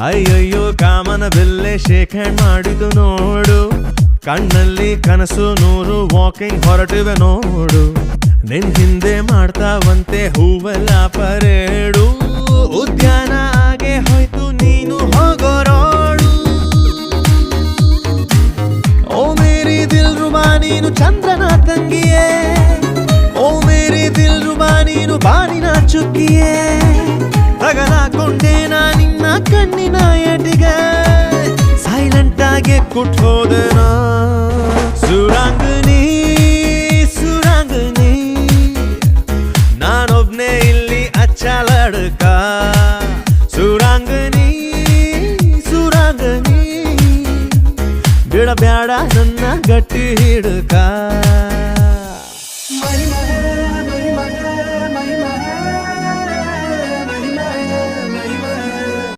ಅಯ್ಯಯ್ಯೋ ಕಾಮನ ಬೆಲ್ಲೆ shake hand ಮಾಡಿದು ನೋಡು, ಕಣ್ಣಲ್ಲಿ ಕನಸು ನೂರು ವಾಕಿಂಗ್ ಹೊರಟಿವೆ ನೋಡು, ನಿನ್ ಹಿಂದೆ ಮಾಡ್ತಾವಂತೆ ಹೂವೆಲ್ಲ ಪರೇಡು, ಉದ್ಯಾನ ಆಗೆ ಹೋಯ್ತು ನೀನು ಹೋಗೋ ರೋಡು. ಓ ಮೇರಿ ದಿಲ್ರುಬಾ ನೀನು ಚಂದ್ರನ ತಂಗಿಯೇ, ಓ ಮೇರಿ ದಿಲ್ರುಬಾ ನೀನು ಬಾನಿನ ಚುಕ್ಕಿಯೇ, ತಗಲಾಕೊಂಡೆ ನಾ ನಿನ್ನ ಕಣ್ಣಿನ ಎಟಿಗೆ, ಸೈಲೆಂಟ್ ಆಗಿ ಕುಟ್ಕೋದೆನ. ಸುರಾಂಗನಿ ಸುರಾಂಗನಿ ನಾನೊಬ್ನೇ ಇಲ್ಲಿ ಅಚ್ಚ ಲಡ್ಕ, ಸುರಾಂಗನಿ ಸುರಾಂಗನಿ ಬಿಡಬ್ಯಾಡ ನನ್ನ ಗಟ್ಟಿ ಹಿಡ್ಕ.